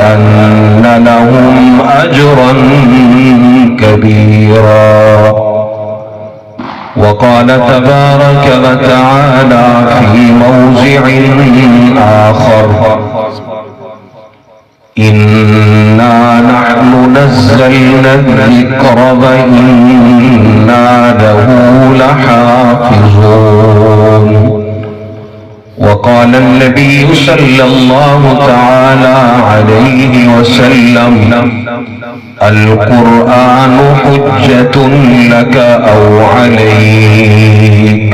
أن لهم أجرا كبيرا وقال تبارك وتعالى في موضع آخر إنا نحن نزلنا الذكر وإنا له لحافظون وقال النبي صلى الله تعالى عليه وسلم القرآن حجة لك أو عليك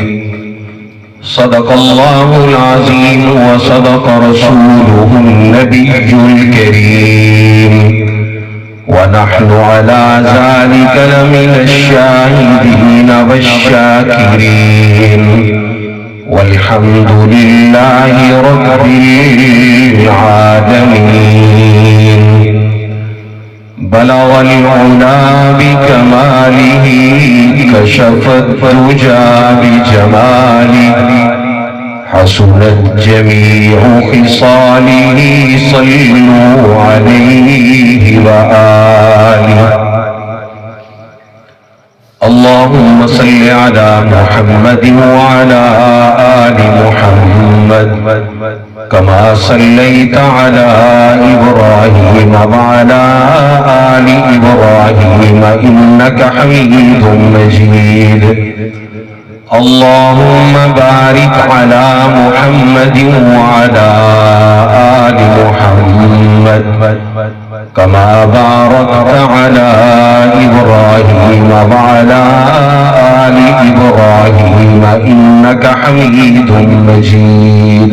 صدق الله العظيم وصدق رسوله النبي الكريم ونحن على ذلك لمن الشاهدين والشاكرين والحمد لله رب العالمين بلغ العلا بكماله كشف الدجى بجماله حسنت جميع خصاله صلوا عليه وآله اللهم صل على محمد وعلى آل محمد كما صليت على إبراهيم وعلى آل إبراهيم إنك حميد مجيد اللهم بارك على محمد وعلى آل محمد كما باركت على إبراهيم وعلى آل إبراهيم إنك حميد مجيد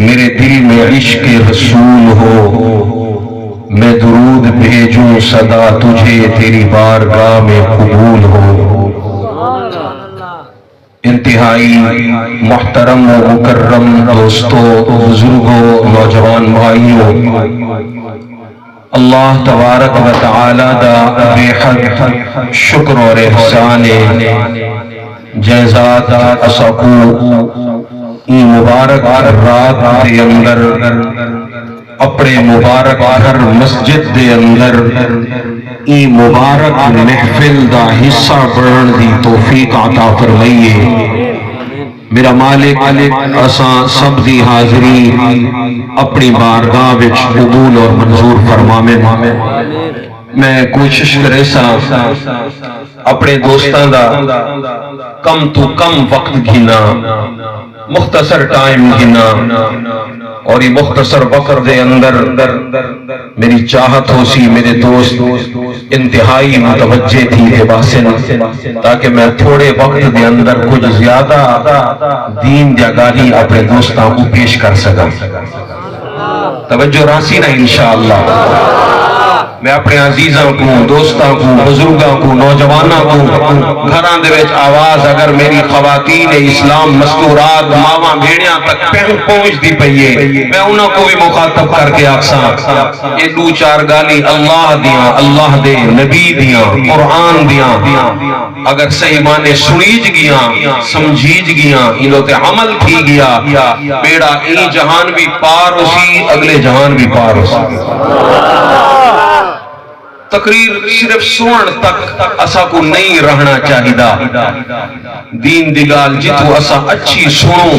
میرے دل میں عشق رسول ہو، میں درود بھیجوں صدا تجھے تیری بارگاہ میں قبول ہو۔ انتہائی محترم و مکرم دوستو، بزرگوں، نوجوان بھائیوں، اللہ تبارک و تعالی دا بے حد شکر اور احسان جیزات اساکو ای مبارک رات دے اندر اپنے مبارک گھر مسجد دے اندر ای مبارک محفل دا حصہ بنن دی توفیق عطا فرمائیے۔ میرا مالک اساں سب دی حاضری اپنی بارگاہ وچ قبول اور منظور فرماوے۔ میں کوشش کرے سا اپنے دوستاں دا کم تو کم وقت گھنا، مختصر ٹائم گھنا، اور یہ مختصر وقت دے اندر میری چاہت ہو سی میرے دوست انتہائی متوجہ تھی دے باسن، تاکہ میں تھوڑے وقت دے اندر کچھ زیادہ دین جاگانی اپنے دوستاں کو پیش کر سکا۔ توجہ راسی نا انشاءاللہ۔ میں اپنے عزیزاں کو، دوستاں کو، بزرگاں کو، نوجواناں کو گھراں دے وچ آواز اگر میری خواتین اسلام مستورات ماواں بھیڑیاں تک پہنچ دی پئیے، میں انہاں کو بھی مخاطب کر کے آکساں یہ دو چار گالی اللہ دیاں، اللہ دے نبی دیاں، قرآن دیاں اگر صحیح معنی سنیج گیاں، سمجھیج گیاں، انہوں تے عمل تھی گیا، بیڑا ای جہان بھی پار ہو سی، اگلے جہان بھی پار ہو سی۔ تقریر صرف سوڑ تک اسا کو نہیں رہنا چاہیدہ، دین دگال جتو اسا اچھی سنوں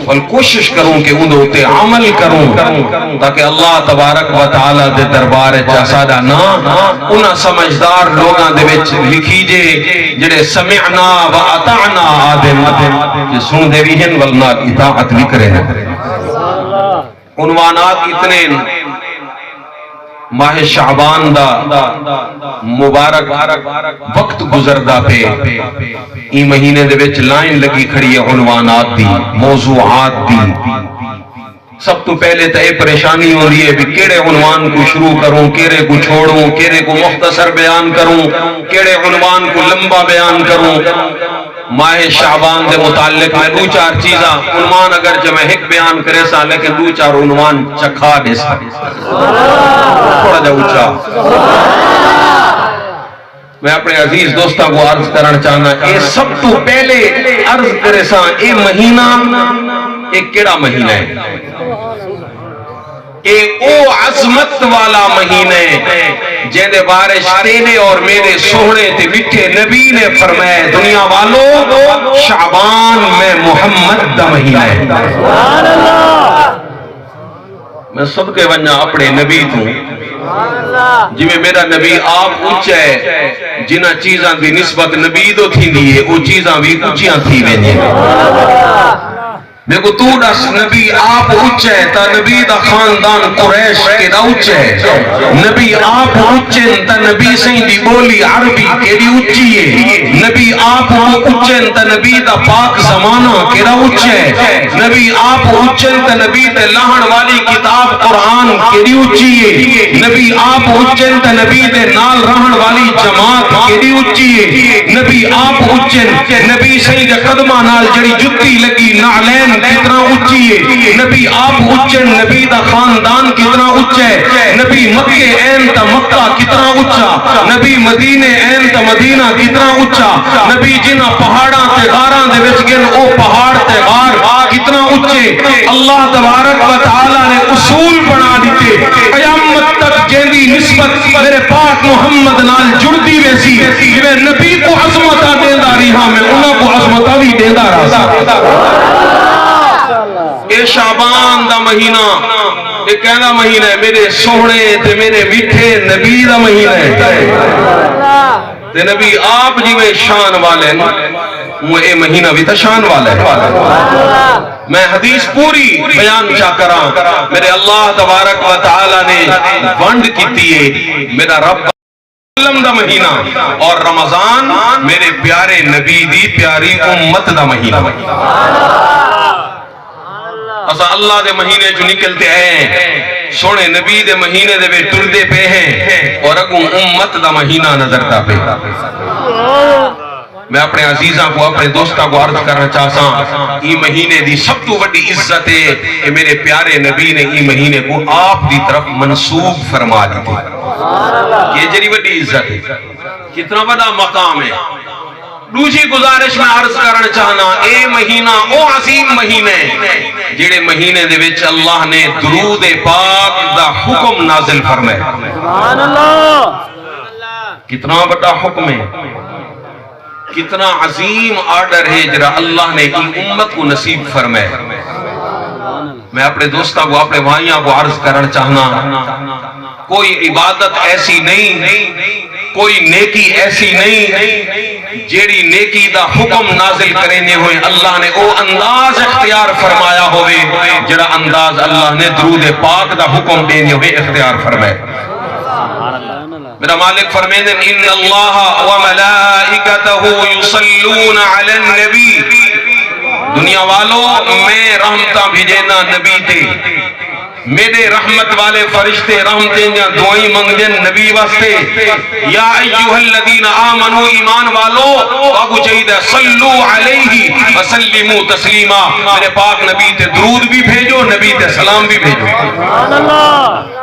اور کوشش کروں کہ انہوں تے عمل کروں، تاکہ اللہ تبارک و تعالی دے دربار چاسادہ نا انہا سمجھدار لوگاں دے وچ لکھی جے جڑے سمعنا و اطعنا آدم کہ سن دے بھی ہیں والنا اطاعت بھی کرے ہیں۔ عنوانات اتنے ماہ شعبان دا مبارک وقت گزردہ پہ ای مہینے دے وچ لائن لگی کھڑی ہے عنوانات دی، موضوعات دی۔ سب تو پہلے تو یہ پریشانی ہو رہی ہے کہ کیڑے عنوان کو شروع کروں، کیڑے کو چھوڑوں، کیڑے کو مختصر بیان کروں، کیڑے عنوان کو لمبا بیان کروں۔ ماہ شعبان دے متعلق میں دو چار چیزاں عنوان اگر میں ایک بیان کرے سا، لیکن دو چار عنوان چکھا دے سا تھوڑا جا اچھا۔ میں اپنے عزیز دوستہ کو عرض کرنا چاہنا، اے سب تو پہلے عرض کرے سا اے مہینہ ایک کیڑا مہینہ ہے؟ اے او عظمت والا مہینے جیدے بارش تیرے اور میرے سوہنے تے مٹھے نبی نے فرمائے دنیا والو شعبان میں محمد دا مہینہ ہے۔ میں سب کے ونجا اپنے نبی توں جی میں میرا نبی آپ اچھا ہے، جنہ چیزاں دی نسبت نبی دو تھی دیئے وہ چیزاں بھی اچھیاں تھی ویندی ہیں۔ دیکھو تو دس نبی آپ اچھے تا نبی دا خاندان قریش کے دا اچھے، نبی آپ اچھے تا نبی سہیں دی بولی عربی کے دی اچھی ہے، نبی آپ اچھے تا نبی دا پاک زمانہ کے دا اچھے، نبی آپ اچھے تا نبی تے لہن والی کتاب قرآن کے دی اچھی ہے، نبی آپ اچھے تا نبی تے نال رہن والی جماعت کے دی اچھی ہے، نبی آپ اچھے نبی سہیں دے قدمہ نال جڑی جتی لگی نعلین کتنا اچھی ہے، نبی آپ اچھے نبی دا خاندان کتنا اچھا ہے، نبی مکہ این تا مکہ کتنا اچھا، نبی مدینہ این تا مدینہ کتنا اچھا، نبی جنہ پہاڑاں تے غاراں دے وچ گن او پہاڑ تے غار کتنا اچھے۔ اللہ تبارک و تعالی نے اصول بنا دیتے قیامت تک جیندی نسبت میرے پاک محمد نال جڑتی ویسی میں نبی کو عظمتہ دیندہ رہا میں انہوں کو عظمتہ بھی دیندہ رہا۔ اے شعبان دا مہینہ ایک کہنا مہینہ ہے، میرے سوہنے تے میرے میٹھے نبی دا مہینہ ہے تے نبی آپ جی میں شان والے وہ اے مہینہ بھی تا شان والے میں حدیث پوری بیان چاہ کراں میرے اللہ تبارک و تعالی نے ونڈ کیتی ہے میرا رب دا مہینہ اور رمضان میرے پیارے نبی دی پیاری امت دا مہینہ۔ اسا اللہ دے مہینے چ نکلتے ہیں سونے نبی دے مہینے دے وچ ٹردے پے ہیں اور اگوں امت دا مہینہ نظر تا پے میں اپنے عزیزاں کو اپنے دوستاں کو عرض کرنا چاہتا ای مہینے دی سب تو بڑی عزت ہے کہ میرے پیارے نبی نے ای مہینے کو آپ دی طرف منسوب فرما دیتے یہ جڑی بڑی عزت ہے کتنا بڑا مقام ہے دوسری گزارش میں عرض کرنا چاہنا اے مہینہ او عظیم مہینے جڑے مہینے دے وچ اللہ نے درود پاک دا حکم نازل فرمایا سبحان اللہ کتنا بڑا حکم ہے کتنا عظیم آرڈر ہے جرا اللہ نے امت کو نصیب فرمایا میں اپنے دوستوں کو اپنے بھائیوں کو عرض کرنا چاہنا کوئی عبادت ایسی نہیں کوئی نیکی ایسی نہیں جیڑی نیکی دا حکم نازل کرنے ہوئے اللہ نے او انداز اختیار فرمایا ہوئے جڑا انداز اللہ نے درود پاک دا حکم دینے ہوئے اختیار فرمایا میرا مالک فرمیدن ان اللہ و ملائکتہ یصلون علی النبی دنیا والوں میں رحمتہ بھیجینا نبی تے میرے رحمت والے فرشتے رحمتیں یا دعائیں منگدن نبی واسطے یا ایوہ الذین آمنوا ایمان والو باقو چاہیدہ صلو علیہ وسلموا تسلیما میرے پاک نبی تے درود بھی بھیجو نبی تے سلام بھی بھیجو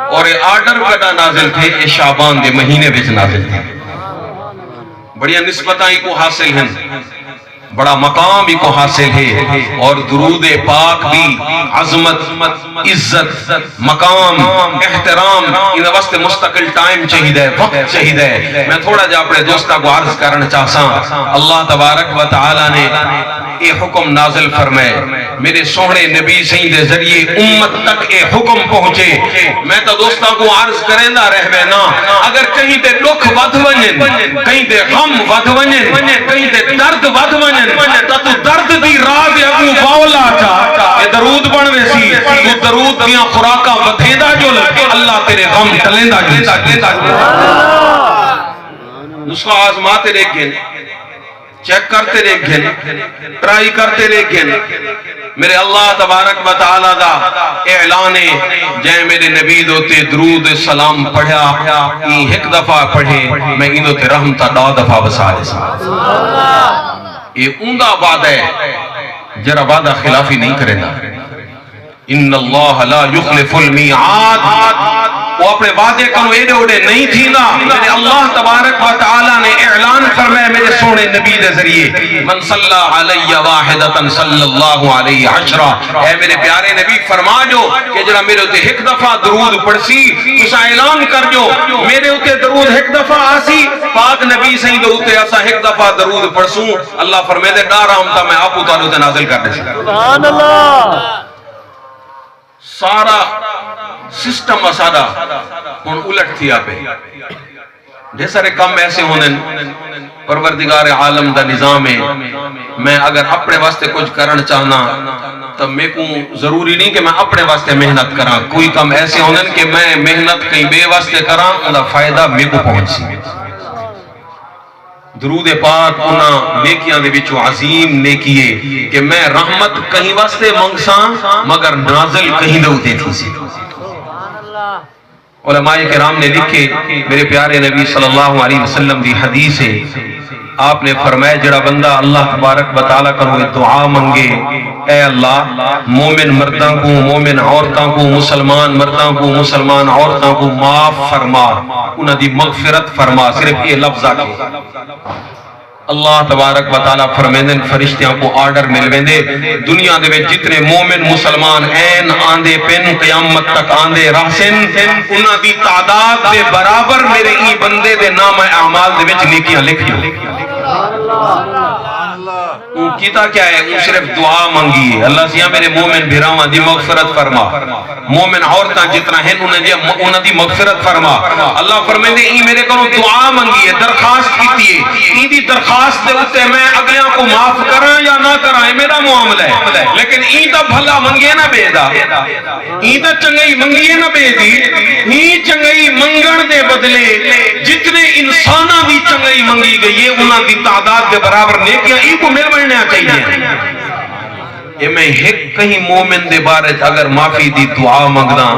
اور آرڈر کدا نازل تھے شعبان دے مہینے بچ نازل تھے بڑی نسبتاں کو حاصل ہیں بڑا مقام بھی کو حاصل ہے اور درود پاک بھی عظمت عزت مقام احترام ان واسطے مستقل ٹائم چاہیے وقت چاہیے میں تھوڑا جا اپنے دوستوں کو عرض کرنا چاہتا اللہ تبارک و تعالی نے یہ حکم نازل فرمائے میرے سوہنے نبی سہی دے ذریعے امت تک یہ حکم پہنچے میں تو دوستوں کو عرض کریں دا رہ نا اگر کہیں تے دکھ ود ونجن کہیں تے غم ود ونجن کہیں تے درد ود ونجن تو درد دی راہ دے اگوں باولا چاہ یہ درود بنوے سی تو درود دیاں خوراکاں ودھیندہ جو اللہ تیرے غم ٹلیندہ جو نسخہ آزماتے دیکھیں چیک کرتے دیکھیں ٹرائی کرتے دیکھیں میرے اللہ تبارک و تعالیٰ دا اعلان جائے میرے نبی دوتے درود سلام پڑھا یہ ایک دفعہ پڑھے میں ان دوتے رحمتہ دا دفعہ بسارے سا یہ اندہ وعدہ ہے جرا وعدہ خلافی نہیں کرے دا ان اللہ لا یخلف المیعاد وہ اپنے وعدے کنو ایڈے اوڈے نہیں تھی نا میرے اللہ تبارک و تعالیٰ نے اعلان فرمائے میرے سونے نبی دے ذریعے من صلی علی واحدتا صلی اللہ علیہ عشرہ اے میرے پیارے نبی فرما جو کہ جرا میرے ہوتے ایک دفعہ درود پڑسی اسا اعلان کر جو میرے ہوتے درود ایک دفعہ آسی پاک نبی سہی دے ہوتے ایسا ایک دفعہ درود پڑسوں اللہ فرمائے دے ڈارا ہمتا میں آپ اتارو تے نازل کر دے سبحان اللہ سارا سسٹم اسادہ ان الٹ تھی آپے جیسے سارے کم ایسے ہونے پروردگار عالم دا نظام ہے میں اگر اپنے واسطے کچھ کرنا چاہنا تو میں کو ضروری نہیں کہ میں اپنے واسطے محنت کراں کوئی کم ایسے ہونے کہ میں محنت کہیں بے واسطے کراں انہا فائدہ میں کو پہنچ سی درود پاک انہا نیکیاں دے بچو عظیم نیکیے کہ میں رحمت کہیں واسطے منگساں مگر نازل کہیں دے ہوتے تھی سی علماء کرام نے لکھے میرے پیارے نبی صلی اللہ علیہ وسلم دی حدیث ہے آپ نے فرمایا جڑا بندہ اللہ تبارک و تعالیٰ کرو دعا منگے اے اللہ مومن مرداں کو مومن عورتاں کو مسلمان مرداں کو مسلمان عورتاں کو معاف فرما انہاں دی مغفرت فرما صرف یہ لفظ آکے اللہ تبارک و تعالیٰ فرمیدن فرشتیاں کو آرڈر ملویندے دنیا دے وچ جتنے مومن مسلمان این آندے پن قیامت تک آندے رحسن انہاں دی تعداد دے برابر میرے ای بندے دے نام اعمال دے وچ نیکیاں لکھ دو کیتا کیا ہے وہ صرف دعا منگی ہے اللہ سیاں میرے مومن بھیراواں دی مغفرت فرما مومن عورتاں جتنا ہیں انہاں دی مغفرت فرما اللہ فرمیندے ای میرے کو دعا منگی ہے درخواست کیتی ہے ای دی درخواست دے ہوتے میں اگلیاں کو معاف کراں یا نہ کراں میرا معاملہ ہے لیکن ای دا بھلا منگے نہ بے دا ای دا چنگئی منگی نہ بے دی ای چنگئی منگن دے بدلے جتنے انساناں دی چنگئی منگی گئی ہے انہاں دی تعداد کے برابر نیکیاں ای کو مل بڑھنے چاہیے یہ میں ایک کہیں مومن دے بارے اگر معافی دی دعا منگدا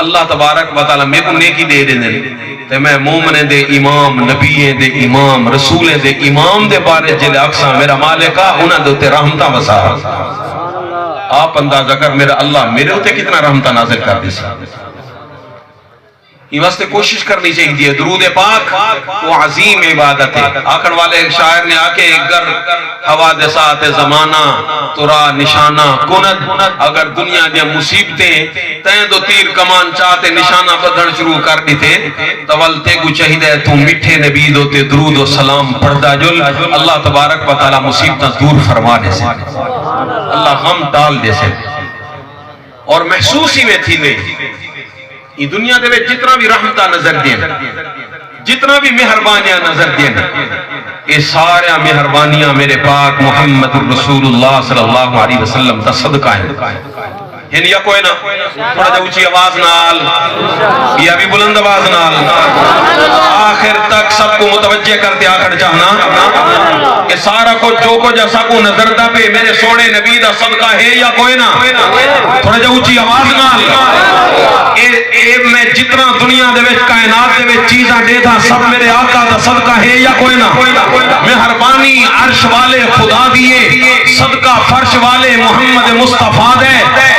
اللہ تبارک و تعالی میں کو نیکی دے دیں تے میں مومن دے امام، نبی دے امام، رسول دے امام دے بارے جلے اقسام میرا مالکہ انہاں دے رحمتہ وسا. آپ اندازہ کر میرا اللہ میرے ہوتے کتنا رحمتہ نازل کر دی سی. یہ واسطے کوشش کرنی چاہیے. درود پاک وہ عظیم عبادت ہے. آخر والے ایک شاعر نے آکے گر حوادثات زمانہ ترا نشانہ کند، اگر دنیا دیا مصیبتیں تین دو تیر کمان چاہتے نشانہ بدھن شروع کر دیتے تولتے کو چاہیے تو مٹھے نبی دوتے درود و سلام پڑھدا جل اللہ تبارک و تعالی مصیبتیں دور فرما دے سے، اللہ غم ٹال دے سے. اور محسوس ہی میں تھی یہ دنیا دے وچ جتنا بھی رحمتہ نظر دیں، جتنا بھی مہربانیاں نظر دیں، یہ سارے مہربانیاں میرے پاک محمد رسول اللہ صلی اللہ علیہ وسلم دا صدقہ ہیں. یعنی یا کوئی نہ تھوڑا جا اونچی آواز نال یا بھی بلند آواز نال آخر تک سب کو متوجہ کرتے آخر چاہنا کہ سارا کو جو کو جیسا کو نظر دا پہ میرے سونے نبی دا صدقہ ہے یا کوئی نہ تھوڑا جا اونچی آواز نال میں جتنا دنیا دے وچ کائنات دے وچ چیزاں دے تھا سب میرے آقا دا صدقہ ہے یا کوئی نہ. مہربانی عرش والے خدا دیے، صدقہ فرش والے محمد مصطفیٰ دے.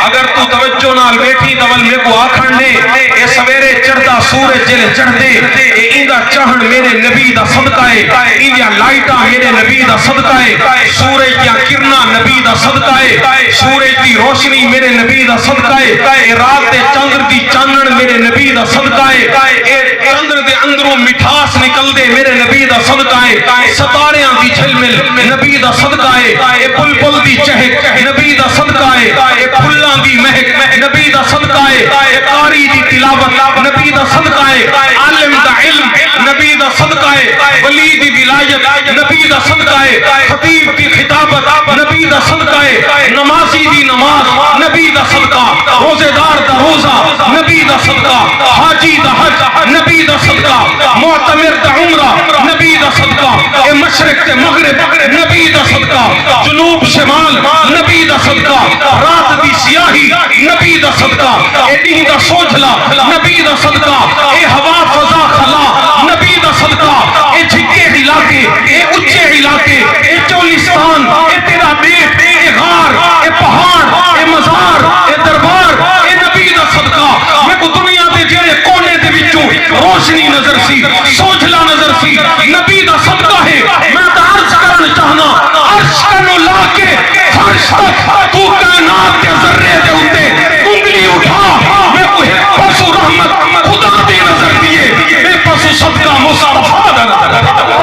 اگر تو توجہ نال بیٹھی تول میں کو آکھن دے اے سویرے چڑھتا سورج جلے چڑھ دے اے ایندہ چڑھن میرے نبی دا صدقہ ہے، ایندہ لائٹا میرے نبی دا صدقہ ہے، سورج کیا کرنا نبی دا صدقہ ہے، سورج دی روشنی میرے نبی دا صدقہ ہے، اے رات دے چندر دی چانن میرے نبی دا صدقہ ہے، اے چندر دے اندروں مٹھاس نکل دے میرے نبی دا صدقہ ہے، ستاریاں دی جھل مل نبی دا صدقہ ہے، اے بلبل دی چہک نبی دا صدقہ ہے، اے پھلاں دی مہک نبی دا صدقہ ہے، اے قاری دی تلاوت نبی دا صدقہ ہے، عالم دا علم نبی دا صدقہ ہے، ولی دی ولایت نبی دا صدقہ ہے، خطیب دی خطابت نبی دا صدقہ ہے، نمازی دی نماز نبی دا صدقہ، روزے دار دا روزہ نبی دا صدقہ، حاجی دا حج نبی دا صدقہ، معتمر دا عمرہ نبی دا صدقہ، اے مشرق تے مغرب نبی دا صدقہ، جنوب شمال نبی دا صدقہ، رات دی سیاہی نبی دا صدقہ، اے دین دا سوجھلا نبی دا صدقہ، اے ہوا فضا خلا نبی دا صدقہ، اے جھکے علاقے اے اچھے علاقے اے چولستان اے تیرا بیت اے غار اے پہاڑ اے مزار اے دربار اے نبی دا صدقہ. میں کو دنیا دے جڑے کونے دے وچوں روشنی نظر سی سوجھلا نظر سی نبی دا صدقہ ہے. میں تا عرض کرنا چاہنا عرش کنو لا کے فرش تک تو کائنات کے ذرے دے ہوتے انگلی اٹھا میں کو پسو رحمت خدا دی نظر دیے میں پسو صدقہ مصطفیٰ دا نظر دیے.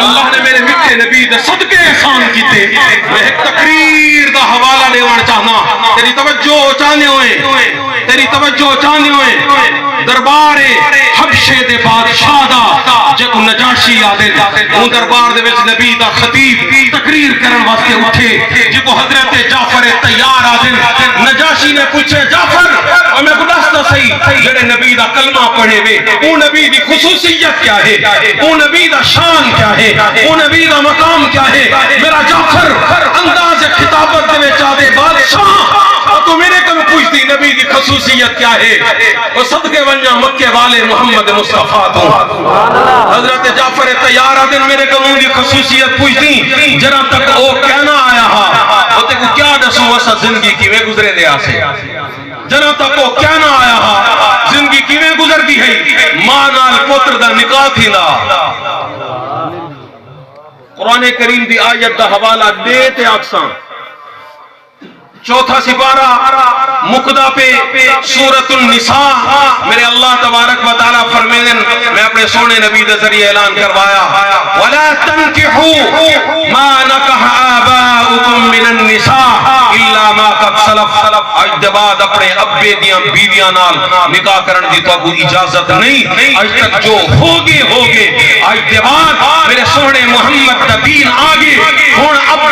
اللہ نے میرے مٹھے نبی دے صدقے احسان کیتے. میں ایک تقریر دا حوالہ دیوان چاہنا تیری توجہ چاہنے ہوئے تیری توجہ چاہنے ہوئے دربار حبشے دے بادشاہ دا جب نجاشی آدھے ان دربار دے وچ نبی دا خطیب تقریر کرن واسطے اٹھے جب حضرت جعفر تیار آدھے نجاشی نے پوچھے جعفر اور میں کو دستا صحیح جڑے نبی دا کلمہ پڑھے وے وہ نبی دی خصوصیت کیا ہے، وہ نبی دا شان کیا ہے، وہ نبی دا مقام کیا ہے. میرا جعفر انداز خطابت دے وچ آدھے بادشاہ تو میرے کو پوچھتی نبی دی خصوصیت کیا ہے. وہ صدقے ونجا مکے والے محمد مصطفیٰ تو حضرت جعفر تیار آدن میرے کو دی خصوصیت پوچھتی جرا تک او کہنا آیا ہا وہ تے کو کیا دسو وسا زندگی کی میں گزرے دے آسے جرا تک او کہنا آیا ہا زندگی کی میں گزر دی ہے ماں نال پتر دا نکاح تھی دا. قرآن کریم دی آیت دا حوالہ دیتے اقسام چوتھا سپارہ مقدہ پہ سورۃ النساء میرے اللہ تبارک و تعالیٰ فرمیدن میں اپنے سونے نبی دے ذریعے اعلان کروایا وَلَا تَنْكِحُوا مَا نَكَحَ آبَاؤُكُم مِّنَ النِّسَاءِ إِلَّا مَا قَدْ سَلَفَ. آج دے بعد اپنے ابے دیاں بیویاں نال نکاح کرن دی تو کوئی اجازت نہیں. آج تک جو ہوگے آج دے بعد میرے سونے محمد دا دین آگے ہون ابا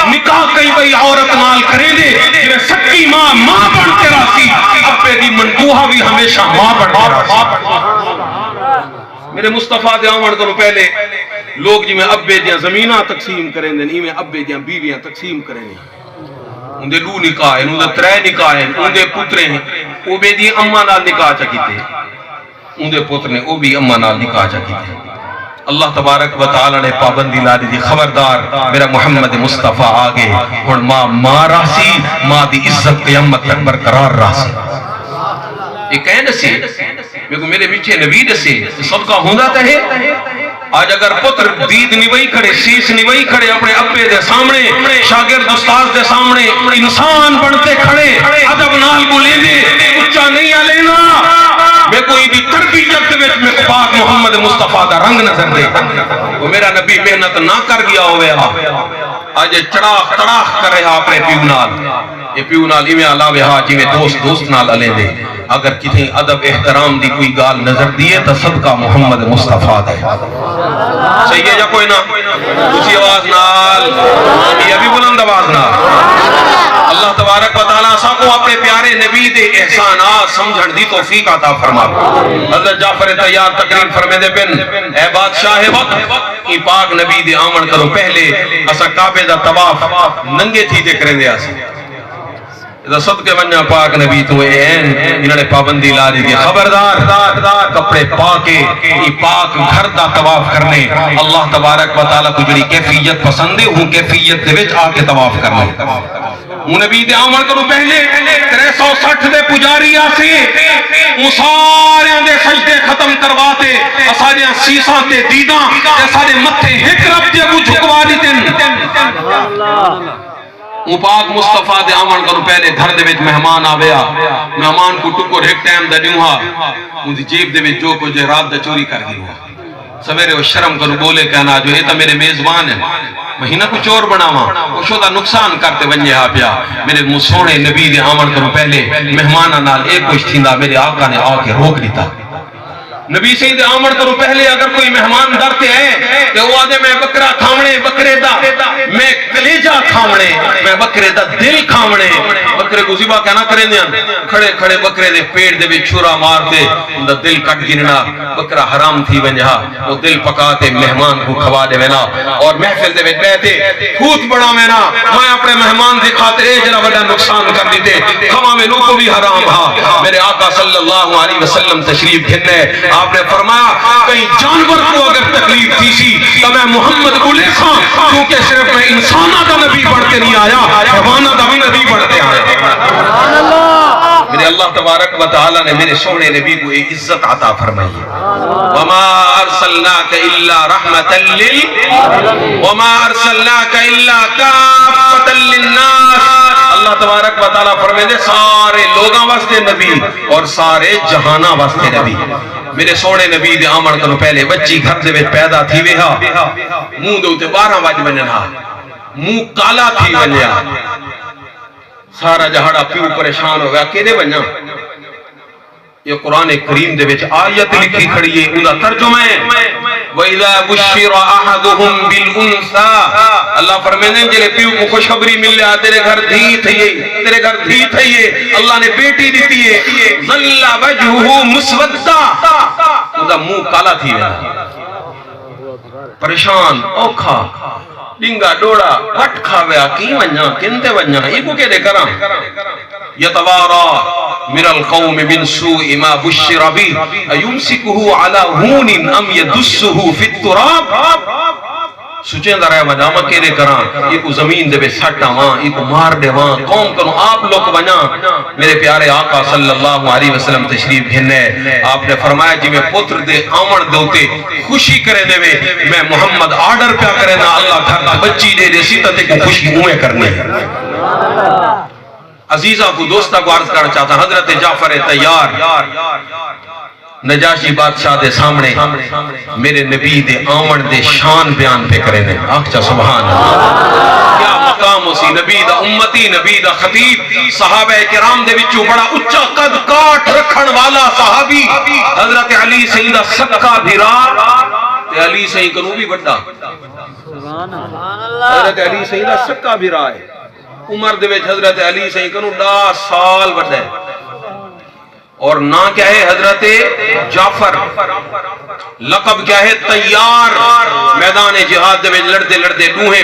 نکاح کئی بھئی عورت نال کرے دے جنہیں سکی ماں بنتے راسی ابے دی منقوہا بھی ہمیشہ ماں بنتے راسی. میرے مصطفیٰ دے آمن کرو پہلے لوگ جی میں ابے دیاں زمیناں تقسیم کریں دیں ای میں ابے دیاں بیویاں تقسیم کریں دیں اندے لو نکاح ہیں اندے ترے نکاح ہیں اندے پترے ہیں وہ بے دی اماں نال نکاح چکیتے اندے پتر نے وہ بھی اماں نال نکاح چکیتے اللہ تبارک و تعالی نے پابندی لا دی خبردار میرا محمد مصطفیٰ آگے اور ماں راسی ماں دی عزت قیامت تک برقرار راسی یہ کہنے سے میرے میٹھے نبی سے صدقہ ہوندہ ہے آج اگر پتر دید نوئی کھڑے سیس نوئی کھڑے اپنے ابے دے سامنے شاگرد استاذ دے سامنے انسان بنتے کھڑے ادب نال بولے دے اچھا نہیں لینا میں کوئی بھی تربیت دے میں پاک محمد مصطفیٰ دا رنگ نظر دے وہ میرا نبی محنت نہ کر گیا ہوئے آج چڑاخ تڑاخ کر رہا اپنے پیو نال یہ پیو نال ایویں علاوے ہاں جی میں دوست نال علی دے اگر کتنی ادب احترام دی کوئی گال نظر دیئے تو صدقہ محمد مصطفیٰ دے صحیح ہے یا کوئی نہ اسی آواز نال یہ بھی بلند آواز نال اللہ تبارک و تعالیٰ سا کو اپنے پیارے نبی دے احسانات سمجھن دی توفیق عطا فرما حضرت جعفر طیار تقریر فرمے دے بن اے بادشاہ وقت کی پاک نبی دے آمن کرو پہلے اسا کعبے دا طواف ننگے تھی دے کریں دے آسی صدقے ونجا پاک نبی تو این انہوں نے پابندی لا دی کہ خبردار کپڑے پاکے پاک گھر دا طواف کرنے اللہ تبارک و تعالیٰ کو جڑی کیفیت پسند ہے وہ کیفیت دے وچ آ کے طواف کرنے وہ نبی دے عمل کرو پہلے 360 دے پجاری آسی وہ سارے دے سجدے ختم کرواتے سارے سیساں تے دیداں سارے متھے ہک رب دے کو جھکوا دیتے وہ پاک مصطفیٰ دے آمن کرو پہلے گھر دے وچ مہمان آویا مہمان کو ٹکر ایک ٹائم دا نیوہا ان دی جیب دے وچ جو کچھ رات دا چوری کر گئی ہوا سویرے وہ شرم کرو بولے کہنا جو یہ تا میرے میزبان ہے مہینہ کو چور بناوا وہ شدہ نقصان کرتے ونجے ہا پیا میرے سونے نبی دے آمن کرو پہلے مہمانہ نال ایک کچھ تھیندا میرے آقا نے آ کے روک لیتا نبی سید آمن کرو پہلے اگر کوئی مہمان درتے ہیں کہ وہ آدھے میں بکرا کھامنے بکرے دا میں کلیجہ کھامنے میں بکرے دا دل کھامنے بکرے کو زیبا کہنا کریں دیا کھڑے کھڑے بکرے دے پیڑ دے بھی چھوڑا مارتے ان دا دل کٹ گرنا بکرا حرام تھی ونجہا وہ دل پکاتے مہمان کو کھوا دے وینا اور محفل دے بھی بیتے پھوت بڑا وینا میں اپنے مہمان دے خاطر اے جنہ بڑا نقصان کر دیتے کھوا میں لوگوں بھی حرام ہاں میرے آقا صلی اللہ علیہ وسلم تشریف گھننے آپ نے فرمایا کئی جانور کو اگر تکلیف تھی سی تو میں محمد کو لکھا کیونکہ صرف میں انسانہ دا نبی بڑھ کے نہیں آیا حیوانہ دا بھی نبی بڑھ کے آیا میرے اللہ تبارک و تعالی نے میرے سونے نبی کو ایک عزت عطا فرمائی وما ارسلناک الا رحمتا وما ارسلناک الا کافتا للناس اللہ تبارک و تعالی فرمائے دے سارے لوگاں واسطے نبی اور سارے جہانہ واسطے نبی میرے سونے نبی دے آمن کرو پہلے بچی گھر دے وچ پیدا تھی ویہا منہ دے اوتے 12 بج ونجا منہ کالا تھی ونجا سارا جہاڑا پیو پریشان ہو گیا کیدے ونجا یہ قرآن کریم دے وچ آیت لکھی کھڑی ہے اوندا ترجمہ ہے وَإِذَا بُشِّرَ أَحَدُهُمْ بِالْأُنْثَى اللہ فرماتے ہیں جلے پیو کو خوشخبری مل جائے تیرے گھر دھی تھی ہے اللہ نے بیٹی دیتی ہے ظَلَّ وَجْهُهُ مُسْوَدًّا اوندا منہ کالا تھی ہے پریشان اوکھا ڈنگا ڈوڑا ہٹ کھاویا کی ونجا کندے ونجا یہ کو کہے کراں يتوارى من القوم من سوء ما بشر به ايمسكه على هون ام يدسه في التراب سوچیں دا رہے وجامہ کیرے کراں یہ کو زمین دے بے سٹا وہاں یہ کو مار دے وہاں قوم کنو آپ لوگ بنا میرے پیارے آقا صلی اللہ علیہ وسلم تشریف گھنے آپ نے فرمایا جی میں پتر دے آمن دوتے خوشی کرے دے میں محمد آرڈر پیا کرے نا اللہ گھر بچی دے دے سیتا کو خوشی ہوئے کرنے عزیزہ کو دوستہ کو عرض کرنا چاہتا حضرت جعفر طیار نجاشی بادشاہ دے سامنے میرے نبی دے آمن دے شان بیان پہ کرے نے آخچہ سبحان کیا مقام اسی نبی دا امتی نبی دا خطیب صحابہ کرام دے وچوں بڑا اچھا قد کاٹ رکھن والا صحابی حضرت علی سیدہ سکا بھیرا تے علی سیدہ کنو بھی بڑا حضرت علی سیدہ سکا بھیرا ہے عمر دے وچ حضرت علی سہی کنو 10 سال وڈا ہے اور نہ کیا ہے حضرت جعفر، لقب کیا ہے تیار، میدان جہاد دے وچ لڑدے لڑدے لوہے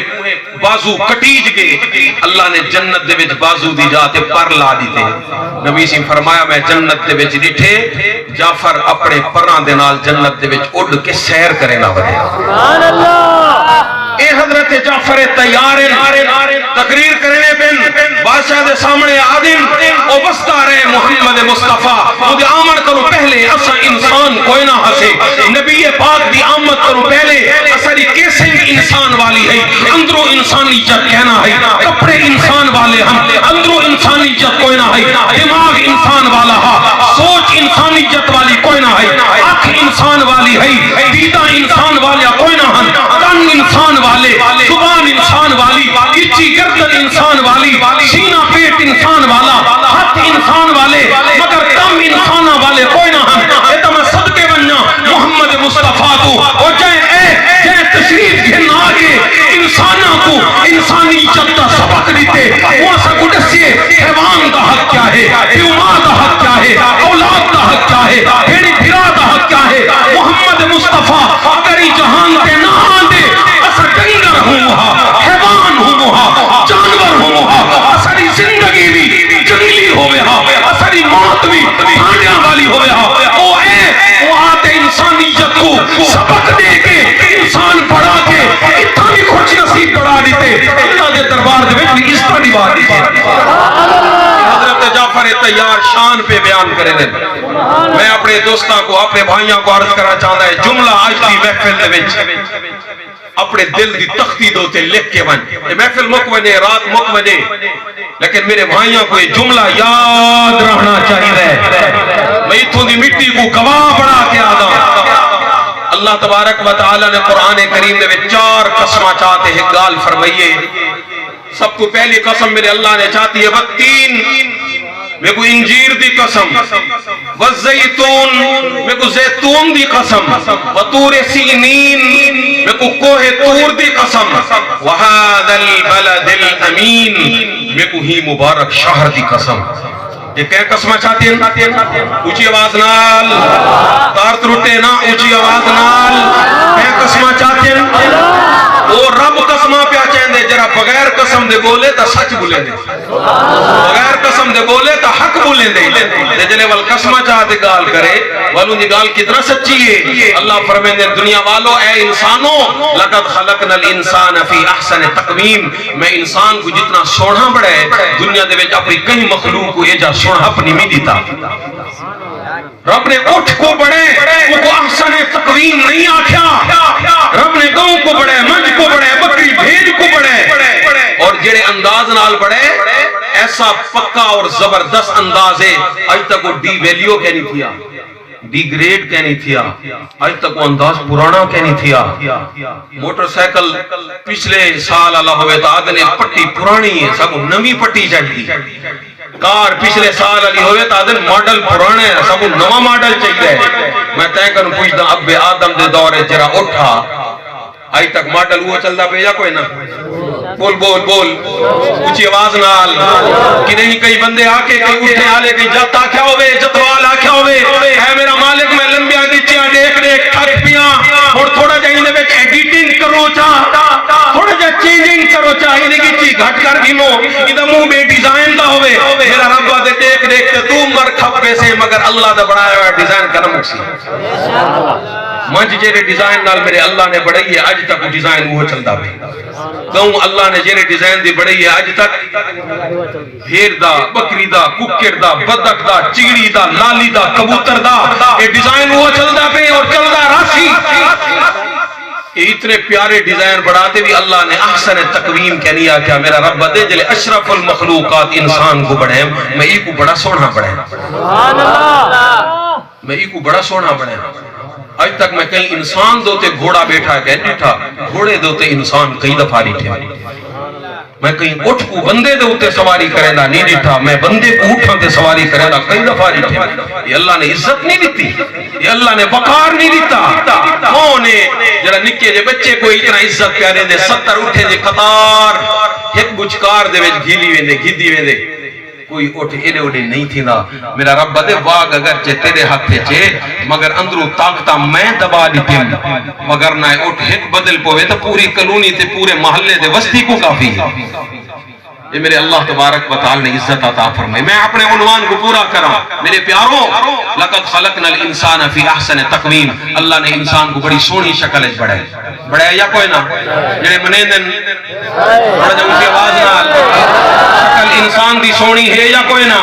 بازو کٹیج گئے، اللہ نے جنت دے وچ بازو دی جاتے پر لا دیتے۔ نبی سی فرمایا میں جنت دے وچ ڈٹھے جعفر اپنے پراں دے نال جنت دے وچ اڑ کے سیر کرے نہ ودے۔ سبحان اللہ۔ اے حضرت جعفر تیار تقریر کرنے پن بادشاہ دے سامنے آدم او بستا رہے محمد مصطفیٰ مجھے آمد کرو پہلے اسا انسان کوئی نہ ہسے، نبی پاک دی آمد کرو پہلے اساری کیسنگ انسان والی ہے، اندروں انسانی جت کہنا ہے، کپڑے انسان والے ہم، اندروں انسانی جت کوئی نہ ہے، دماغ انسان والا ہے، سوچ انسانی جت والی کوئی نہ ہے، آنکھ انسان والی ہے، دیدہ انسان والی کوئی نہ ہم، کان انسان والے، زبان انسان والی، کچی گردن انسان والی، سینہ پیٹ انسان والا، ہاتھ انسان والے، مگر کم انسان والے کوئی نہ ہم۔ اے تو میں صدقے بننا محمد مصطفیٰ کو اور جائے تشریف گھن آگے انسانہ کو انسانی جدہ سبق دیتے، وہ سا گڈسیے حیوان دا حق کیا ہے، پیوما دا حق کیا ہے، اولاد دا حق کیا ہے، بھیڑی بھیرا دا حق کیا ہے۔ محمد مصطفیٰ اگر جہان تے نہ آندے اسا ڈنگر ہوں وہاں، حیوان ہوں وہاں، جانور ہوں وہاں، اساری زندگی بھی جنگلی ہوئے ہاں، اساری موت بھی بھانڈیاں والی ہوئے ہاں۔ وہ آتے انسانیت کو سبق دے کے انسان بڑھا کے اتنا بھی خوش نصیب بڑھا دیتے، اللہ دے دربار دے وچ بھی اس طرح دی بات دیتے۔ حضرت جعفر تیار شان پہ بیان کرے دیں۔ میں اپنے دوستاں کو اپنے بھائیاں کو عرض کرنا چاہتا ہے جملہ آج دی محفل دے وچ اپنے دل دی تختی دوتے لکھ کے بن، یہ محفل مکمنے رات مکمنے، لیکن میرے بھائیوں کو یہ جملہ یاد رہنا چاہیے۔ میں اتھوں دی مٹی کو گواہ بڑھا کے آدھا۔ اللہ تبارک و تعالی نے قرآن کریم دے میں 4 قسمہ چاہتے ہیں گال فرمائیے۔ سب کو پہلی قسم میرے اللہ نے چاہتی ہے والتین، میں کو انجیر دی قسم، والزیتون، میں کو زیتون دی قسم، وطور سینین، میں کو کوہ طور دی قسم، وہذا البلد الامین، میں کو ہی مبارک شہر دی قسم۔ یہ کیا قسمہ چاہتی ہیں؟ اونچی آواز نال، تار ترٹے نا اونچی آواز نال، کیا قسمہ چاہتی ہیں؟ وہ رب قسمہ پہ چاہتے ہیں جرا بغیر قسم دے بولے تا سچ بولے دے، بغیر قسم دے بولے تا حق بولے دے، جلے والقسمہ چاہتے گال کرے والوں دی گال کتنا سچی ہے۔ اللہ فرمائے دے دنیا والو اے انسانوں لقد خلقنا الانسان فی احسن تقویم، میں انسان کو جتنا سونا بڑھے دنیا دے وچ اپنی کئی مخلوق کو ایجا سونا اپنی میں دیتا۔ رب نے اٹھ کو بڑھے وہ کو احسن تقویم نہیں آکھیا، رب نے گاؤں کو بڑھے، منج کو بڑھے، بکری بھیڑ کو بڑھے، اور جڑے انداز نال بڑھے ایسا پکا اور زبردست انداز ہے آج تک وہ ڈی ویلیو کہنی تھیا، ڈی گریڈ کہنی تھیا، آج تک وہ انداز پرانا کہنی تھیا۔ موٹر سائیکل پچھلے سال اللہ ہوئے تا آدھنے پٹی پرانی ہے، سب نمی پٹی چاہیے، کار پچھلے سال علی ہوئے تا دن ماڈل پرانے ہیں، سب نوا ماڈل چاہیے۔ میں تیہ کروں پوچھتا اب آدم دے دورے جرا اٹھا آج تک ماڈل وہ چلتا پہ یا کوئی نہ؟ بول بول بول اونچی آواز نال کہ نہیں کئی بندے آکے کئی اٹھے آلے کئی جت آکھیا ہوئے جتوال آکھیا ہوئے اے میرا مالک میں لمبیاں دیچیاں دیکھ دیکھ تھک پیاں اور تھوڑا جا ہی وچ ایڈیٹنگ کرو چاہ، تھوڑا جا چینجنگ کرو چاہ، یہ نہیں کی گھٹ کر گھنو ادھا منہ بے ڈیزائن دا ہوئے میرا رب دے دیکھ دیکھ تے تو مر کھپے سے مگر اللہ دا بڑھایا ہوا ڈیزائن کرنا مکسی منج جیرے ڈیزائن نال میرے اللہ نے بڑھائی ہے آج تک وہ ڈیزائن وہ چلتا بھی کہوں اللہ نے جیرے ڈیزائن دی بڑھائی ہے آج تک بھیر دا بکری دا ککر دا بدک دا چگڑی دا لالی دا کبوتر دا یہ ڈیزائن وہ چلتا بھی اور چلتا راسی اتنے پیارے ڈیزائن بڑھاتے بھی اللہ نے احسن تقویم کہنی آکھیا میرا رب دے جلے اشرف المخلوقات انسان کو بڑھیں میں ایک کو بڑا سونا بڑھیں میں ایک کو بڑا سونا بڑھیں آج تک میں کہیں انسان دوتے گھوڑا بیٹھا ہے کہیں نہیں تھا گھوڑے دوتے انسان کئی دفعہ نہیں تھے میں کہیں اٹھ کو بندے دوتے سواری کرے نا نہیں تھا میں بندے کو اٹھا دے سواری کرے نا کئی دفعہ نہیں تھے یہ اللہ نے عزت نہیں دیتی یہ اللہ نے وقار نہیں دیتا کون ہے جڑا نکے جے بچے کو اتنا عزت پیارے دے 70 اٹھے دے قطار ایک بچکار دے وچ گھیلی ویندے گھیدی ویندے کوئی اٹھ ایڈے اڈے نہیں تھی نا میرا رب بدے واگ اگر چے تیرے ہاتھ چے مگر اندرو طاقتہ میں دبا دیتیم مگر نہ اٹھ ہٹ بدل پوے تو پوری کلونی تے پورے محلے دے وسطی کو کافی ہے یہ میرے اللہ تبارک و تعالی نے عزت عطا فرمائی میں اپنے عنوان کو پورا کرا میرے پیاروں لقد خلقنا الانسان فی احسن تقویم اللہ نے انسان کو بڑی سونی شکل ہے بڑھائے یا کوئی نہ جنہیں منیندن بڑا جب کی آواز نہ شکل انسان دی سونی ہے یا کوئی نہ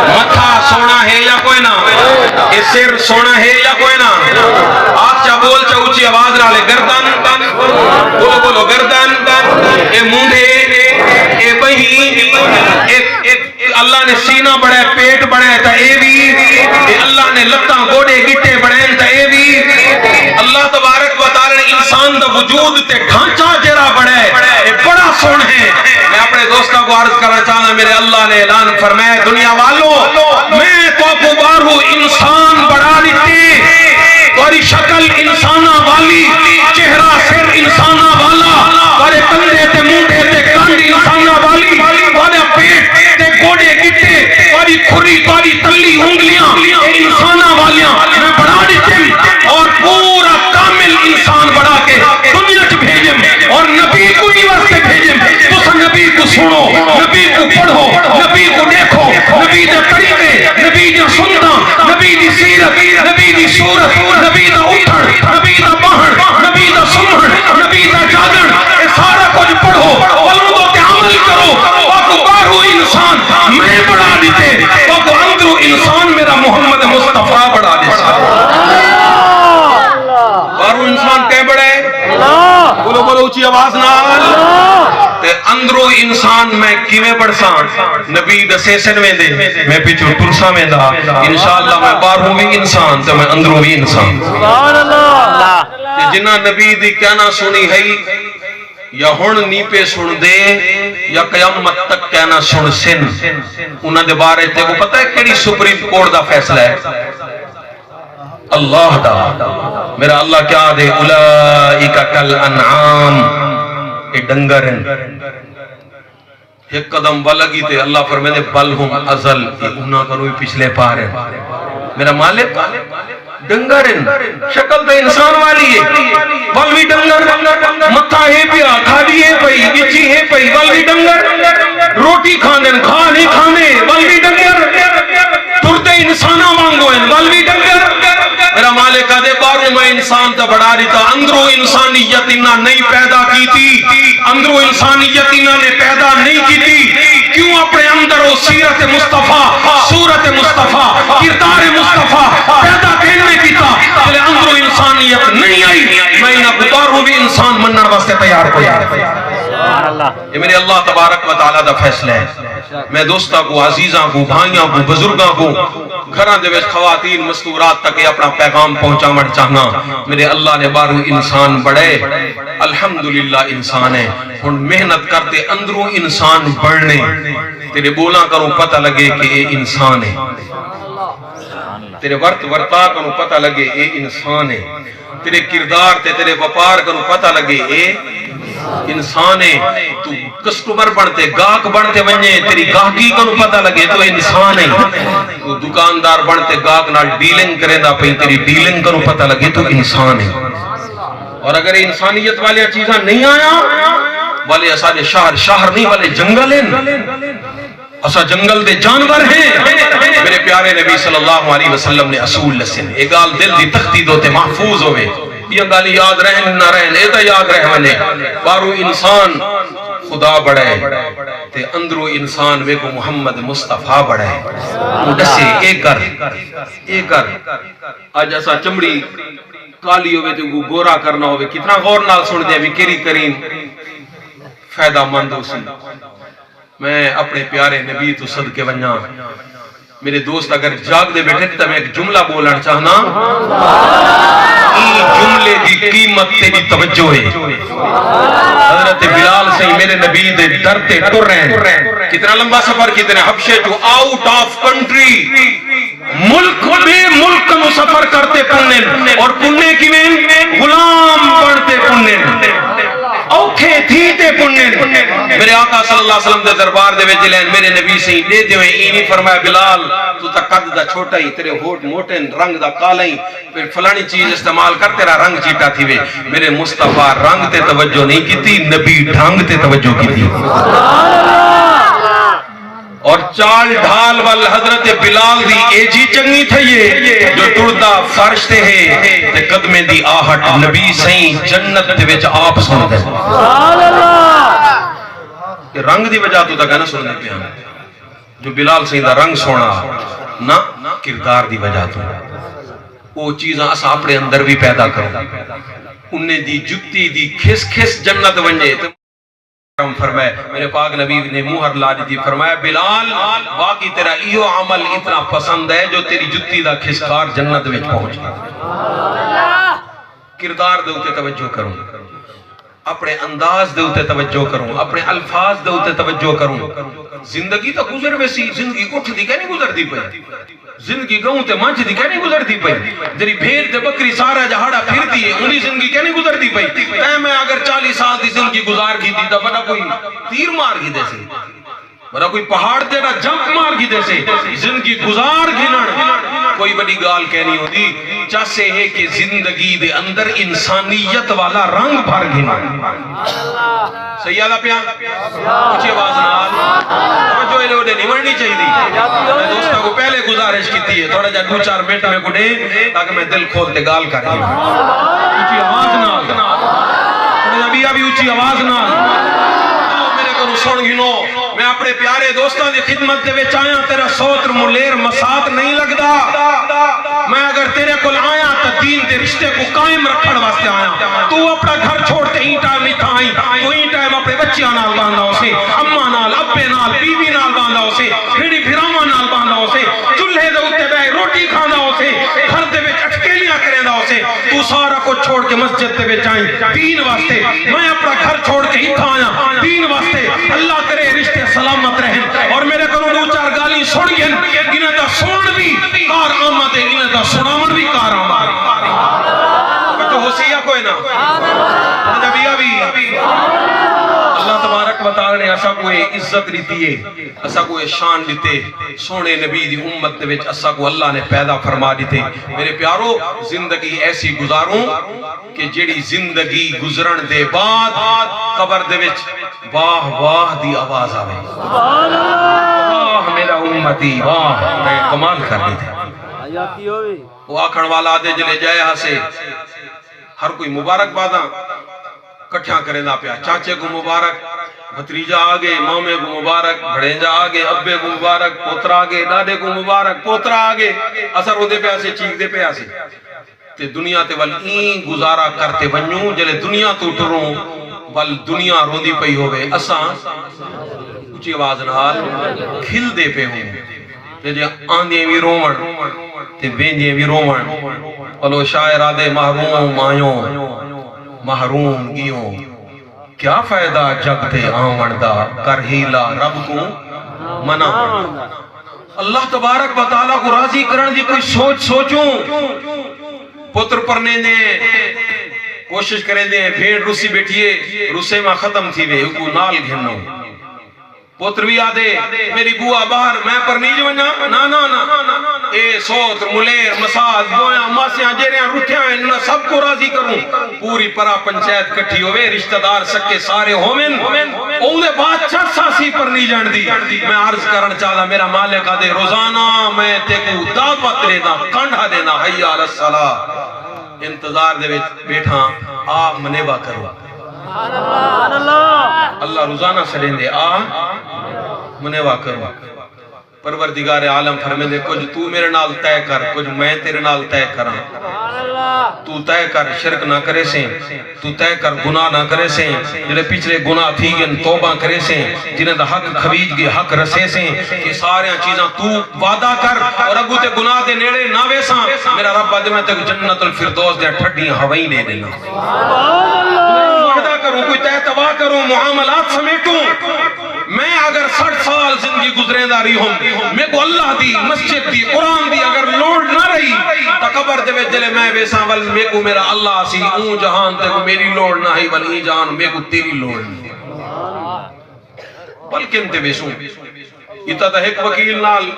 متھا سونا ہے یا کوئی نہ سر سونا ہے یا کوئی نہ آپ چا بول چا اونچی آواز نہ لے گردن بولو بولو گردن اے مونڈے اے بہی اللہ نے سینہ بڑھائے پیٹ بڑھائے تا اے بھی اللہ نے لتاں گوڑے گٹے بڑھائیں تا اے بھی اللہ تبارک و تعالی نے انسان دا وجود تے ڈھانچہ جرا بڑھائے اے بڑا سون ہے میں اپنے دوستہ کو عرض کرنا چاہنا میرے اللہ نے اعلان فرمائے دنیا والوں میں تو کو بارو انسان بڑھا لیتے تاری شکل انسانہ والی چہرہ سر انسانہ والا تارے کندے تے مونڈے تے کانڈ انسانہ والی تارے پیٹ تے گوڑے گٹے تاری کھری تاری تلی انگلیاں انسانہ والیاں میں بڑھا دیتے اور پورا کامل انسان بڑھا کے دنیا چ بھیجم اور نبی کو ہی واسطے بھیجم تو نبی کو سنو نبی کو پڑھو نبی کو دیکھو نبی دے طریقے نبی دے سننا نبی دی سیرت نبی دی صورت نبی دا اٹھن نبی دا بہن نبی دا سمہن نبی دا جاگن اے سارا کچھ پڑھو والوں تے عمل کرو تو بارو انسان میں بڑھا دیتے تو اندرو انسان میرا محمد مصطفیٰ بڑھا دیتا بارو انسان کہہ بڑھے بولو بولو اونچی آواز نال تے اندرو انسان میں کیویں بڑھسان نبی دسے سنویں دے میں پیچھو ترسا میں دا انشاءاللہ میں باروں بھی انسان تے میں اندرو بھی انسان سبحان اللہ جنہ نبی دی کہنا سنی ہے یا ہن نی پہ سن دے یا قیامت تک کہنا سن سن انہاں دے بارے تے کو پتہ ہے کیڑی سپریم کورٹ دا فیصلہ ہے اللہ دا میرا اللہ کیا دے اولئک کل انعام اے ڈنگرن ایک قدم بلگی تے اللہ فرمائے بل ہم ازل انہاں کنوی پچھلے پارے میرا مالک ڈنگرن شکل تے انسان والی ہے بل بھی ڈنگر متھا ہے پیا کھالی ہے پئی گچی ہے پئی بل بھی ڈنگر روٹی کھاندن کھا نہیں کھانے بل بھی ڈنگر ترتے انسانہ مانگو ہیں بل بھی ڈنگر میرا مالک دے باروں میں انسان تا بڑھا رہتا اندرو انسانیت انہاں نہیں پیدا کی تھی اندرو انسانیت انہاں نے پیدا نہیں کی تھی کیوں اپنے اندر وہ سیرت مصطفیٰ صورت مصطفیٰ کردار مصطفیٰ پیدا کرنے کی تھا بلے اندرو انسانیت نہیں آئی میں انہاں کو باروں بھی انسان منن واسطے تیار کو یہ میرے اللہ تبارک و تعالی دا فیصلہ ہے میں دوستہ کو عزیزاں کو بھائیاں کو بزرگاں کو گھراں دے وچ خواتین مستورات تک اپنا پیغام پہنچاون چاہنا میرے اللہ نے بارو انسان بڑھے الحمدللہ انسان ہے ہن محنت کرتے اندروں انسان بڑھنے تیرے بولا کروں پتہ لگے کہ اے انسان ہے تیرے ورتا کروں پتہ لگے اے انسان ہے تیرے کردار تے تیرے وپار کروں پتہ لگے اے انسان ہے تو کسٹمر بنتے گاہک بنتے ونجے تیری گاہکی کو پتہ لگے تو انسان ہے تو دکاندار بنتے گاہک نال ڈیلنگ کرے دا پئی تیری ڈیلنگ کو پتہ لگے تو انسان ہے اور اگر انسانیت والے چیزاں نہیں آیا والے اساں شہر نہیں والے جنگل ہیں اسا جنگل دے جانور ہیں میرے پیارے نبی صلی اللہ علیہ وسلم نے اصول لسن ایک گال دل دی تختی دوتے محفوظ ہوئے یہ گالی یاد رہن نہ رہن ایتا یاد رہنے بارو انسان خدا بڑھے تے اندرو انسان وے کو محمد مصطفیٰ بڑھے دسے ایک کر آج ایسا چمڑی کالی ہوئے تو گورا کرنا ہوئے کتنا غور نال سن دے بھی کری کریم فائدہ مند ہو سی میں اپنے پیارے نبی تو صدقے ونجا میرے دوست اگر جاگ دے بیٹھے تو میں ایک جملہ بولنا چاہنا ای جملے دی قیمت تیری توجہ ہے حضرت بلال سے میرے نبی دے در تے ٹر رہے ہیں کتنا لمبا سفر کتنے حبشے جو آؤٹ آف کنٹری ملک بے ملک نو سفر کرتے پنن اور پننے کی میں غلام بڑھتے پنن اوکھے تھی تے پنن میرے آقا صلی اللہ علیہ وسلم دے دربار دے وچ لین میرے نبی سے دے دیویں ای نہیں فرمایا بلال تو تا قد دا چھوٹا ہی تیرے ہونٹ موٹے رنگ دا کالا ہی پھر فلانی چیز استعمال کر تیرا رنگ چیٹا تھی وے میرے مصطفیٰ رنگ تے توجہ نہیں کیتی نبی ڈھنگ تے توجہ کیتی اور چال ڈھال وال حضرت بلال دی ایجی چنگی تھے یہ جو ٹردا فرش تے ہے تے قدمے دی آہٹ نبی سائیں جنت دے وچ آپ سن دے رنگ دی وجہ تو تک نہ سننے پہ جو بلال سائیں دا رنگ سونا نہ کردار دی وجہ تو وہ چیزاں اسا اپنے اندر بھی پیدا کرو انہیں دی جتی دی کھس کھس جنت ونجے فرمائے میرے پاک نبی نے مہر لا دی فرمایا بلال باقی تیرا ایو عمل اتنا پسند ہے جو تیری جتی دا کھسکار جنت وچ پہنچ کردار دے اوتے توجہ کروں اپنے انداز دے اوتے توجہ کروں اپنے الفاظ دے اوتے توجہ کروں زندگی تو گزر ویسی زندگی اٹھ دی کہ نہیں گزر دی پئی زندگی گاؤں تے مانچ دی کہ نہیں گزر دی پئی جری بھیڑ تے بکری سارا جہاڑا پھر دی ہے انہی زندگی کہ نہیں گزر دی پئی تے میں اگر 40 سال دی زندگی گزار کی دی تا بڑا کوئی تیر مار کی دے سے بڑا کوئی پہاڑ تیرا جمپ مار کی دے سے زندگی گزار گھنن کوئی بڑی گال کہنی ہوتی چاسے ہے کہ زندگی دے اندر انسانیت والا رنگ بھر گھنن سیادہ پیا اچھی آواز نال توجہ لے اڑے نہیں مرنی چاہی دی میں دوستہ کو پہلے گزارش کی تھی ہے تھوڑا جا 2-4 منٹ میں کو دے تاکہ میں دل کھولتے گال کر رہی ہوں اچھی آواز نال تھوڑا جا بھی اچھی آواز نال میرے کو سن گھنو میں اپنے پیارے دوستان دی خدمت دے وچ آیا تیرا سوتر ملیر مسات نہیں لگدا میں اگر تیرے کول آیا تا دین دے رشتے کو قائم رکھن واسطے آیا تو اپنا گھر چھوڑ تے ہی ٹائم نہیں تھا آئی تو ہی ٹائم اپنے بچیاں نال باندھا اسے اماں نال ابے نال بیوی نال باندھا اسے پھڑی پھراواں نال باندھا اسے چولہے دے اوتے بیٹھ روٹی کھاندا اسے گھر دے وچ اٹکیلیاں کریندا اسے تو سارا کچھ چھوڑ کے مسجد دے وچ آئی دین واسطے میں اپنا گھر چھوڑ کے ہی تھا آیا دین واسطے اللہ کرے رشتے سلامت رہیں اور میرے کروں 2-4 گالی سن گئن انہیں دا سن بھی کار آمد ہے انہیں دا سنامن بھی کار آمد بچو حسیہ کوئی نا نبیہ بھی اللہ تبارک و تعالی نے اسا کوئی عزت دیتی ہے اسا کوئی شان دیتے سونے نبی دی امت دے وچ اسا کو اللہ نے پیدا فرما دیتے میرے پیارو زندگی ایسی گزاروں کہ جیڑی زندگی گزرن دے بعد قبر دے وچ واہ واہ دی آواز آوے واہ میرا امتی واہ میں کمال کر لی تھے وہ آکھن والا دے جلے جائے ہاسے ہر کوئی مبارک باداں کٹھیاں کرے نہ پیا چاچے کو مبارک بھتریجا آگے مامے کو مبارک بھڑینجا آگے ابے کو مبارک پوترا آگے ڈاڈے کو مبارک پوترا آگے اثر ہو دے پیا سے چیک دے پیا سے تے دنیا تے ول این گزارا کرتے ونیوں جلے دنیا تو ٹروں ول دنیا روندی پئی ہوئے اساں اچھی آواز نال کھل دے پہ ہوں تے جے آندھیں بھی رومن تے بیندیں بھی رومن ولو شاعر آدھے محروم آیوں محروم گیوں کیا فائدہ جگ تے آمن دا کر ہیلا رب کو منع اللہ تبارک و تعالیٰ کو راضی کرن دی کوئی سوچوں پتر پرنے دے کوشش کریں دے بھیڑ روسی بیٹھئے روسے میں ختم تھی وے کو نال گھنوں پتر بھی آدھے میری بوا باہر میں پر نہیں جو نا اے سوت ملیر مساد بویاں ماسیاں جیریاں رکھیاں انہاں سب کو راضی کروں پوری پرا پنچایت کٹھی ہوئے رشتہ دار سکے سارے ہومن اونے بات چرسا سی پر نہیں جان دی میں عرض کرن چاہتا میرا مالک آدھے روزانہ میں تے کو دعوت دینا کنڈھا دینا حی علی الصلاۃ انتظار دے بیٹھا آ منیبہ کرو اللہ روزانہ سلیں دے آ منیوہ کرو پروردگار عالم فرمے دے کچھ تو میرے نال طے کر کچھ میں تیرے نال طے کراں تو طے کر شرک نہ کرے سیں تو طے کر گناہ نہ کرے سیں جنہیں پچھلے گناہ تھی گن توبہ کرے سیں جنہیں دا حق کھویج گے حق رسے سیں کہ سارے چیزاں تو وعدہ کر اور اگو تے گناہ دے نیڑے نہ ویساں میرا رب آدھے میں تے جنت الفردوس دے ٹھڈیاں ہوائیں دے دینا وعدہ کروں کوئی طے توا کروں معاملات سمیٹوں میں اگر 60 سال زندگی گزرے داری ہوں میں کو اللہ دی مسجد دی قرآن دی اگر لوڑ نہ رہی تا قبر دے وچ جلے میں بیساں ول میں کو میرا اللہ سی اون جہان تے کو میری لوڑ نہ ہی ول ای جہان میں کو تیری لوڑ نہیں بلکہ تے بیسوں اتا تا ایک وکیل نال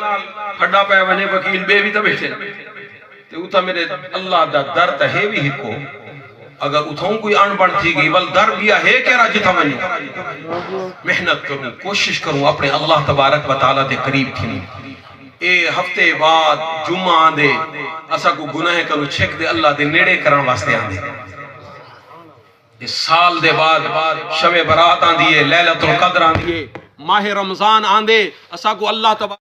ہڈا پہ ونے وکیل بے بھی تا بیٹھے تے اتا میرے اللہ دا در تا ہے بھی ہکو اگر اتھوں کوئی ان بڑھ تھی گئی ول در بیا ہے کہہ رہا جتا ونی محنت کروں کوشش کروں اپنے اللہ تبارک و تعالیٰ دے قریب تھی اے ہفتے بعد جمعہ دے اسا کو گناہ کروں چھک دے اللہ دے نیڑے کرن واسطے آن دے اس سال دے بعد شب برات آن دیئے لیلۃ القدر آن دیئے ماہ رمضان آن دے اسا کو اللہ تبارک